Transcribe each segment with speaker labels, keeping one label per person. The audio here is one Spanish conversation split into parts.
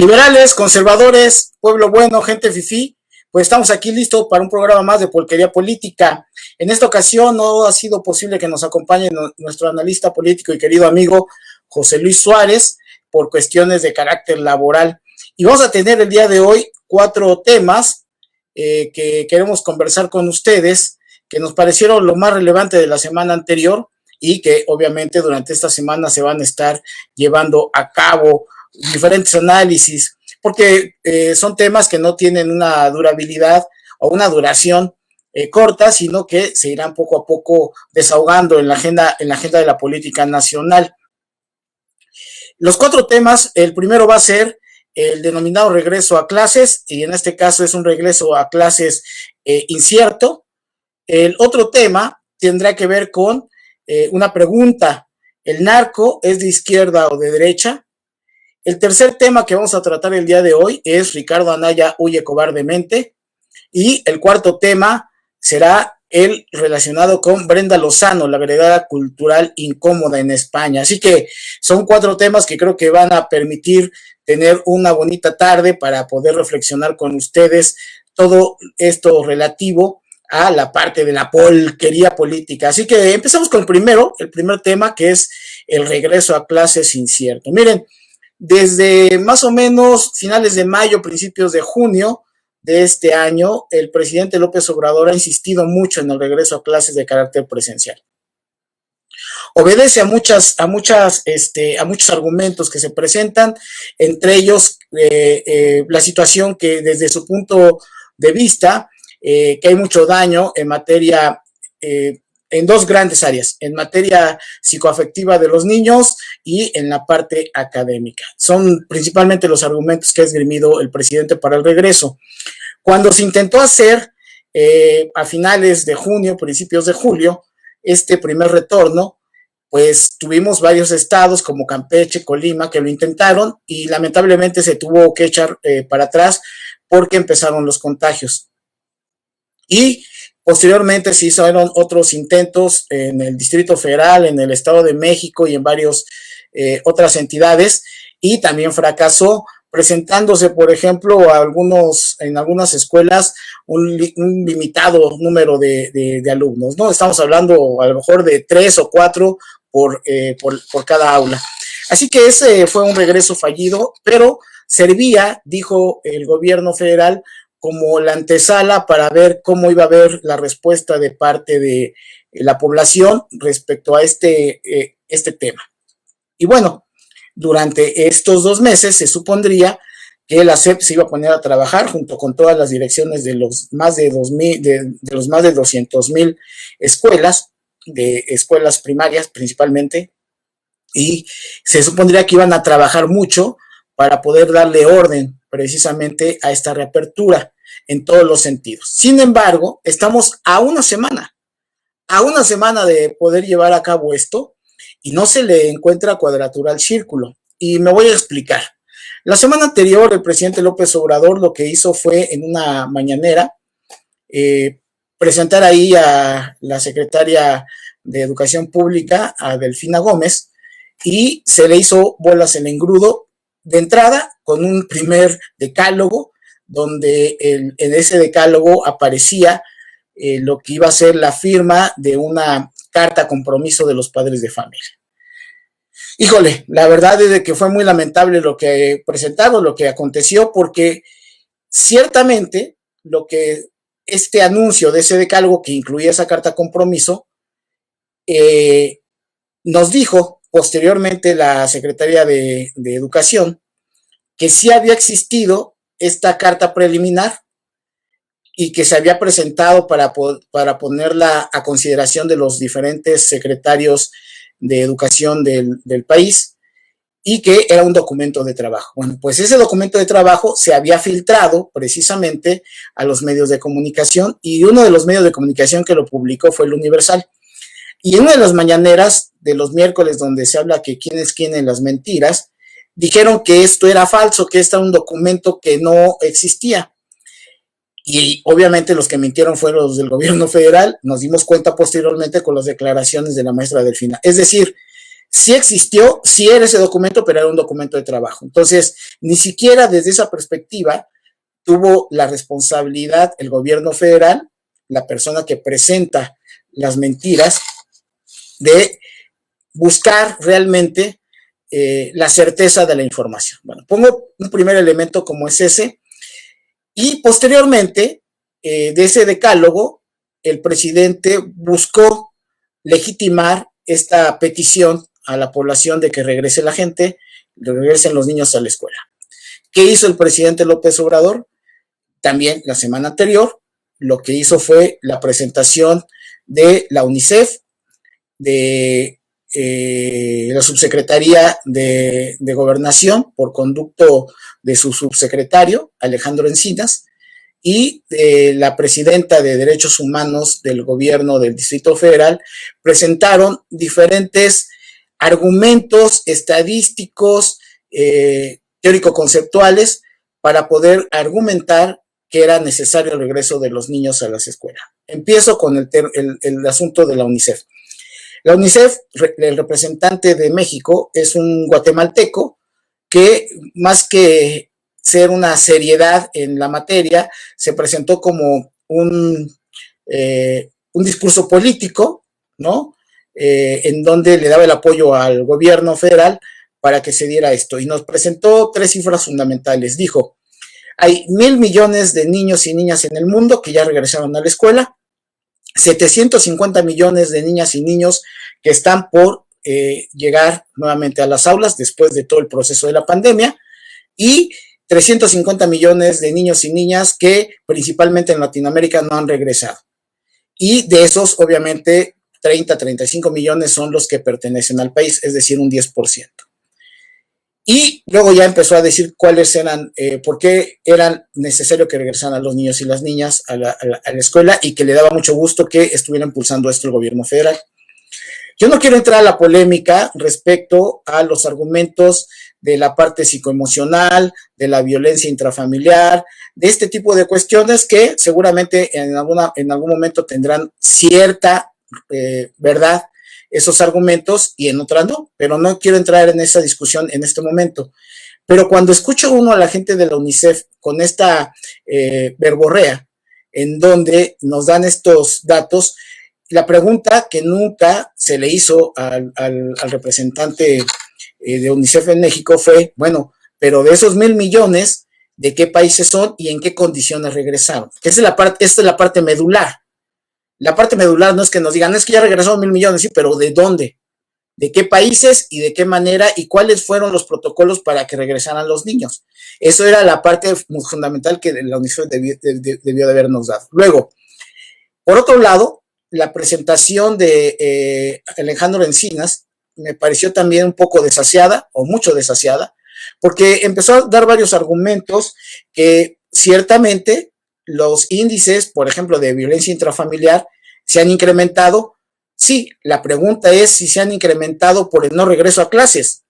Speaker 1: Liberales, conservadores, pueblo bueno, gente fifí, pues estamos aquí listos para un programa más de Porquería Política. En esta ocasión no ha sido posible que nos acompañe nuestro analista político y querido amigo José Luis Suárez por cuestiones de carácter laboral. Y vamos a tener el día de hoy 4 temas que queremos conversar con ustedes, que nos parecieron lo más relevante de la semana anterior y que obviamente durante esta semana se van a estar llevando a cabo diferentes análisis, porque son temas que no tienen una durabilidad o una duración corta, sino que se irán poco a poco desahogando en la agenda de la política nacional. Los 4 temas, el primero va a ser el denominado regreso a clases, y en este caso es un regreso a clases incierto. El otro tema tendrá que ver con una pregunta: ¿el narco es de izquierda o de derecha? El tercer tema que vamos a tratar el día de hoy es Ricardo Anaya huye cobardemente. Y el cuarto tema será el relacionado con Brenda Lozano, la agregada cultural incómoda en España. Así que son 4 temas que creo que van a permitir tener una bonita tarde para poder reflexionar con ustedes todo esto relativo a la parte de la porquería política. Así que empezamos con el primer tema, que es el regreso a clases incierto. Miren, desde más o menos finales de mayo, principios de junio de este año, el presidente López Obrador ha insistido mucho en el regreso a clases de carácter presencial. Obedece a muchos argumentos que se presentan, entre ellos la situación que desde su punto de vista, que hay mucho daño en materia en 2 grandes áreas: en materia psicoafectiva de los niños y en la parte académica. Son principalmente los argumentos que ha esgrimido el presidente para el regreso. Cuando se intentó hacer a finales de junio, principios de julio, este primer retorno, pues tuvimos varios estados como Campeche, Colima, que lo intentaron y lamentablemente se tuvo que echar para atrás porque empezaron los contagios. Y posteriormente se hicieron otros intentos en el Distrito Federal, en el Estado de México y en varias otras entidades, y también fracasó, presentándose, por ejemplo, en algunas escuelas un limitado número de alumnos, ¿no? Estamos hablando a lo mejor de 3 o 4 por cada aula. Así que ese fue un regreso fallido, pero servía, dijo el gobierno federal, como la antesala para ver cómo iba a haber la respuesta de parte de la población respecto a este tema. Y bueno, durante estos 2 meses se supondría que la SEP se iba a poner a trabajar junto con todas las direcciones de los más de 200,000 escuelas, de escuelas primarias principalmente, y se supondría que iban a trabajar mucho para poder darle orden precisamente a esta reapertura en todos los sentidos. Sin embargo, estamos a una semana de poder llevar a cabo esto y no se le encuentra cuadratura al círculo. Y me voy a explicar. La semana anterior, el presidente López Obrador lo que hizo fue, en una mañanera, presentar ahí a la secretaria de Educación Pública, a Delfina Gómez, y se le hizo bolas el engrudo de entrada con un primer decálogo, donde en ese decálogo aparecía lo que iba a ser la firma de una carta compromiso de los padres de familia. Híjole, la verdad es de que fue muy lamentable lo que presentaron, lo que aconteció, porque ciertamente lo que este anuncio de ese decálogo que incluía esa carta compromiso, nos dijo posteriormente la Secretaría de Educación que sí había existido esta carta preliminar y que se había presentado para ponerla a consideración de los diferentes secretarios de educación del país, y que era un documento de trabajo. Bueno, pues ese documento de trabajo se había filtrado precisamente a los medios de comunicación, y uno de los medios de comunicación que lo publicó fue el Universal. Y en una de las mañaneras de los miércoles, donde se habla que quién es quién en las mentiras, dijeron que esto era falso, que este era un documento que no existía. Y obviamente los que mintieron fueron los del gobierno federal. Nos dimos cuenta posteriormente con las declaraciones de la maestra Delfina. Es decir, sí existió, sí era ese documento, pero era un documento de trabajo. Entonces, ni siquiera desde esa perspectiva tuvo la responsabilidad el gobierno federal, la persona que presenta las mentiras, de buscar realmente la certeza de la información. Bueno, pongo un primer elemento como es ese, y posteriormente de ese decálogo, el presidente buscó legitimar esta petición a la población de que regrese la gente, regresen los niños a la escuela. ¿Qué hizo el presidente López Obrador? También la semana anterior, lo que hizo fue la presentación de la UNICEF, de la subsecretaría de Gobernación, por conducto de su subsecretario, Alejandro Encinas, y la presidenta de Derechos Humanos del gobierno del Distrito Federal, presentaron diferentes argumentos estadísticos, teórico-conceptuales, para poder argumentar que era necesario el regreso de los niños a las escuelas. Empiezo con el asunto de la UNICEF. La UNICEF, el representante de México, es un guatemalteco que, más que ser una seriedad en la materia, se presentó como un discurso político, ¿no? En donde le daba el apoyo al gobierno federal para que se diera esto. Y nos presentó 3 cifras fundamentales. Dijo, hay 1,000 millones de niños y niñas en el mundo que ya regresaron a la escuela, 750 millones de niñas y niños que están por llegar nuevamente a las aulas después de todo el proceso de la pandemia, y 350 millones de niños y niñas que principalmente en Latinoamérica no han regresado. Y de esos, obviamente, 35 millones son los que pertenecen al país, es decir, un 10%. Y luego ya empezó a decir cuáles eran, por qué era necesario que regresaran los niños y las niñas a la escuela, y que le daba mucho gusto que estuviera impulsando esto el gobierno federal. Yo no quiero entrar a la polémica respecto a los argumentos de la parte psicoemocional, de la violencia intrafamiliar, de este tipo de cuestiones que seguramente en algún momento tendrán cierta verdad esos argumentos y en otras no, pero no quiero entrar en esa discusión en este momento. Pero cuando escucho uno a la gente de la UNICEF con esta verborrea, en donde nos dan estos datos, la pregunta que nunca se le hizo al representante de UNICEF en México fue, bueno, pero de esos 1,000 millones, ¿de qué países son y en qué condiciones regresaron? Que esta es la parte medular. La parte medular no es que nos digan, es que ya regresaron 1,000 millones, sí, pero ¿de dónde? ¿De qué países y de qué manera y cuáles fueron los protocolos para que regresaran los niños? Eso era la parte fundamental que la UNICEF debió de habernos dado. Luego, por otro lado, la presentación de Alejandro Encinas me pareció también un poco desasiada, o mucho desasiada, porque empezó a dar varios argumentos que ciertamente los índices, por ejemplo, de violencia intrafamiliar se han incrementado. Sí, la pregunta es si se han incrementado por el no regreso a clases.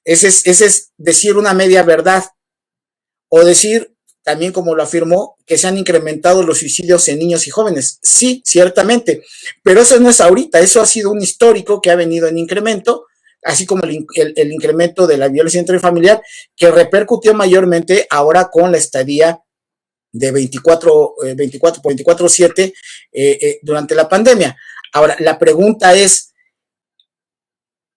Speaker 1: Ese es decir una media verdad, o decir, también como lo afirmó, que se han incrementado los suicidios en niños y jóvenes. Sí, ciertamente, pero eso no es ahorita, eso ha sido un histórico que ha venido en incremento, así como el incremento de la violencia intrafamiliar, que repercutió mayormente ahora con la estadía de 24/7 durante la pandemia. Ahora, la pregunta es,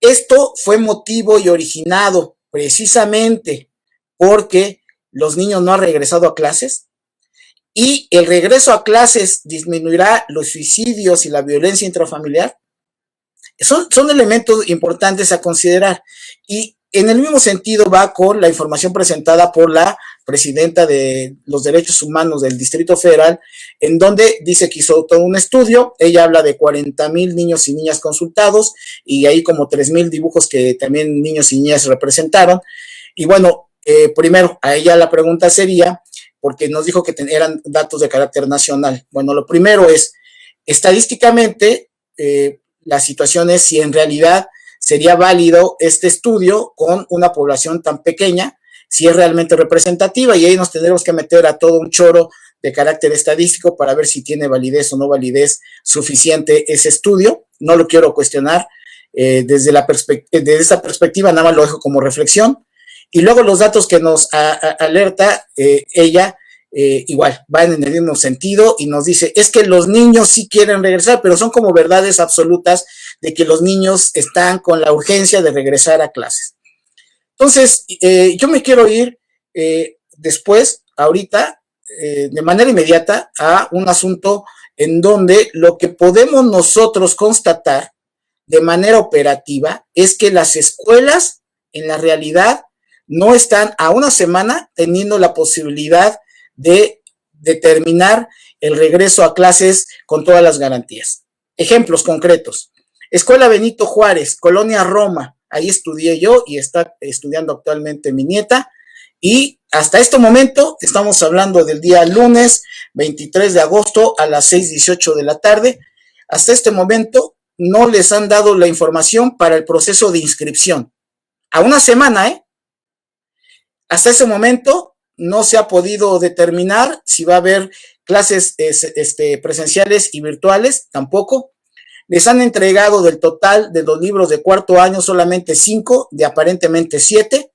Speaker 1: ¿esto fue motivo y originado precisamente porque los niños no han regresado a clases? ¿Y el regreso a clases disminuirá los suicidios y la violencia intrafamiliar? Son elementos importantes a considerar. Y en el mismo sentido va con la información presentada por la presidenta de los Derechos Humanos del Distrito Federal, en donde dice que hizo todo un estudio. Ella habla de 40,000 niños y niñas consultados, y hay como 3,000 dibujos que también niños y niñas representaron. Y bueno, primero, a ella la pregunta sería, porque nos dijo que eran datos de carácter nacional. Bueno, lo primero es, estadísticamente, la situación es si en realidad sería válido este estudio con una población tan pequeña, si es realmente representativa, y ahí nos tendremos que meter a todo un choro de carácter estadístico para ver si tiene validez o no validez suficiente ese estudio. No lo quiero cuestionar, desde esta perspectiva, nada más lo dejo como reflexión. Y luego los datos que nos alerta ella, igual, van en el mismo sentido y nos dice, es que los niños sí quieren regresar, pero son como verdades absolutas de que los niños están con la urgencia de regresar a clases. Entonces, yo me quiero ir después, ahorita, de manera inmediata, a un asunto en donde lo que podemos nosotros constatar de manera operativa es que las escuelas, en la realidad, no están a una semana teniendo la posibilidad de determinar el regreso a clases con todas las garantías. Ejemplos concretos. Escuela Benito Juárez, Colonia Roma, ahí estudié yo y está estudiando actualmente mi nieta. Y hasta este momento, estamos hablando del día lunes 23 de agosto a las 6:18 de la tarde, hasta este momento no les han dado la información para el proceso de inscripción. A una semana, hasta ese momento no se ha podido determinar si va a haber clases presenciales y virtuales, tampoco. Les han entregado del total de los libros de cuarto año solamente 5, de aparentemente 7.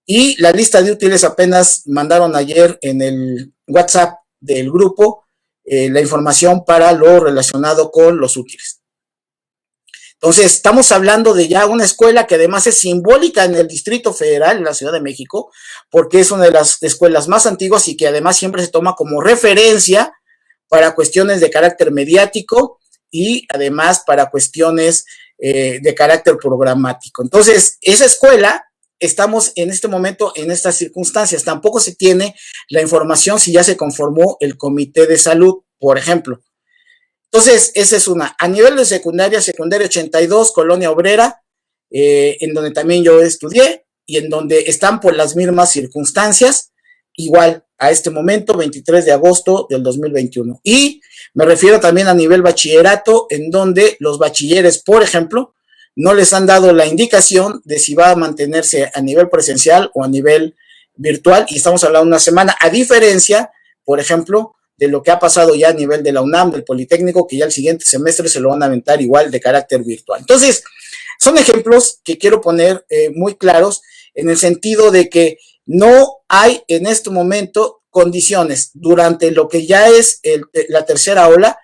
Speaker 1: Y la lista de útiles apenas mandaron ayer en el WhatsApp del grupo la información para lo relacionado con los útiles. Entonces, estamos hablando de ya una escuela que además es simbólica en el Distrito Federal, en la Ciudad de México, porque es una de las escuelas más antiguas y que además siempre se toma como referencia para cuestiones de carácter mediático y además para cuestiones de carácter programático. Entonces, esa escuela, estamos en este momento en estas circunstancias. Tampoco se tiene la información si ya se conformó el comité de salud, por ejemplo. Entonces, esa es una. A nivel de secundaria 82, Colonia Obrera, en donde también yo estudié y en donde están por las mismas circunstancias, igual a este momento, 23 de agosto del 2021. Y me refiero también a nivel bachillerato, en donde los bachilleres, por ejemplo, no les han dado la indicación de si va a mantenerse a nivel presencial o a nivel virtual, y estamos hablando de una semana, a diferencia, por ejemplo, de lo que ha pasado ya a nivel de la UNAM, del Politécnico, que ya el siguiente semestre se lo van a aventar igual de carácter virtual. Entonces, son ejemplos que quiero poner muy claros en el sentido de que no hay en este momento condiciones durante lo que ya es la tercera ola.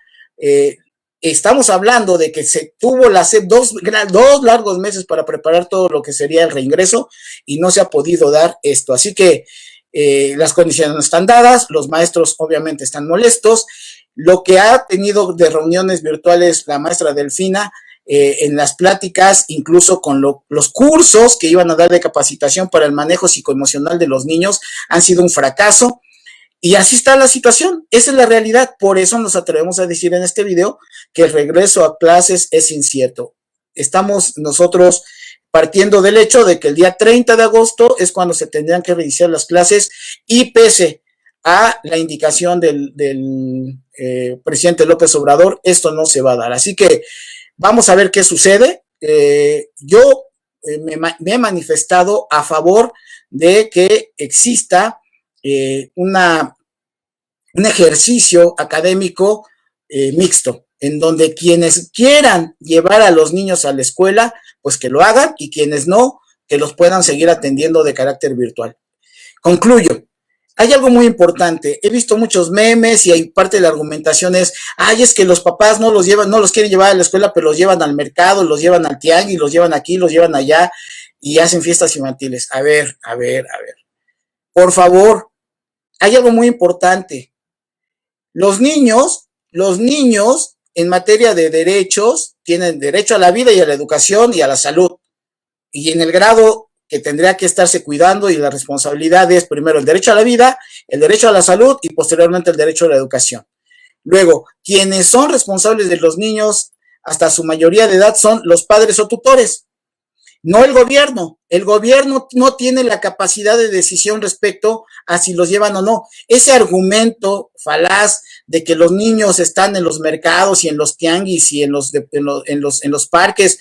Speaker 1: Estamos hablando de que se tuvo dos largos meses para preparar todo lo que sería el reingreso y no se ha podido dar esto. Así que las condiciones no están dadas, los maestros obviamente están molestos. Lo que ha tenido de reuniones virtuales la maestra Delfina en las pláticas, incluso con los cursos que iban a dar de capacitación para el manejo psicoemocional de los niños, han sido un fracaso. Y así está la situación, esa es la realidad. Por eso nos atrevemos a decir en este video que el regreso a clases es incierto. Estamos nosotros partiendo del hecho de que el día 30 de agosto es cuando se tendrían que reiniciar las clases, y pese a la indicación del presidente López Obrador, esto no se va a dar. Así que vamos a ver qué sucede. Yo me he manifestado a favor de que exista un ejercicio académico mixto, en donde quienes quieran llevar a los niños a la escuela, pues que lo hagan, y quienes no, que los puedan seguir atendiendo de carácter virtual. Concluyo. Hay algo muy importante. He visto muchos memes y hay parte de la argumentación es que los papás no los quieren llevar a la escuela, pero los llevan al mercado, los llevan al tianguis, los llevan aquí, los llevan allá y hacen fiestas infantiles. A ver. Por favor, hay algo muy importante. Los niños en materia de derechos tienen derecho a la vida y a la educación y a la salud. Y en el grado que tendría que estarse cuidando, y la responsabilidad es primero el derecho a la vida, el derecho a la salud y posteriormente el derecho a la educación. Luego, quienes son responsables de los niños hasta su mayoría de edad son los padres o tutores, no el gobierno. El gobierno no tiene la capacidad de decisión respecto a si los llevan o no. Ese argumento falaz de que los niños están en los mercados y en los tianguis y en los parques,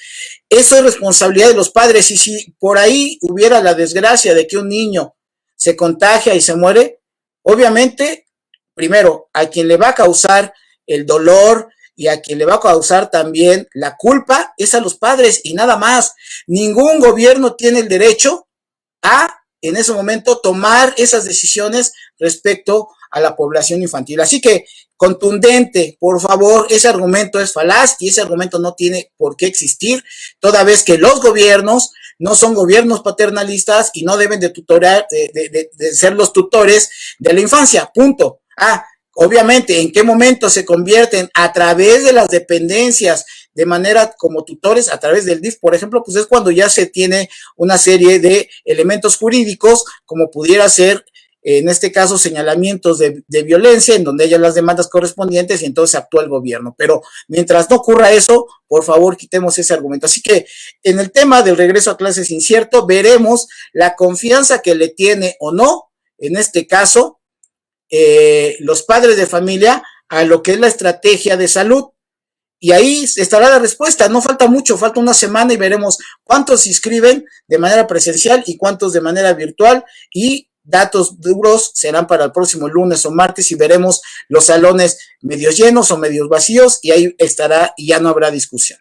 Speaker 1: eso es responsabilidad de los padres. Y si por ahí hubiera la desgracia de que un niño se contagia y se muere, obviamente, primero, a quien le va a causar el dolor y a quien le va a causar también la culpa es a los padres y nada más. Ningún gobierno tiene el derecho a, en ese momento, tomar esas decisiones respecto a la población infantil. Así que, contundente, por favor, ese argumento es falaz y ese argumento no tiene por qué existir, toda vez que los gobiernos no son gobiernos paternalistas y no deben de tutorar, de ser los tutores de la infancia, punto. Obviamente, ¿en qué momento se convierten a través de las dependencias de manera como tutores, a través del DIF, por ejemplo? Pues es cuando ya se tiene una serie de elementos jurídicos, como pudiera ser, en este caso, señalamientos de violencia, en donde hay las demandas correspondientes y entonces actúa el gobierno. Pero mientras no ocurra eso, por favor, quitemos ese argumento. Así que en el tema del regreso a clases incierto, veremos la confianza que le tiene o no, en este caso, los padres de familia a lo que es la estrategia de salud. Y ahí estará la respuesta. No falta mucho, falta una semana y veremos cuántos se inscriben de manera presencial y cuántos de manera virtual, y datos duros serán para el próximo lunes o martes y veremos los salones medios llenos o medios vacíos, y ahí estará y ya no habrá discusión.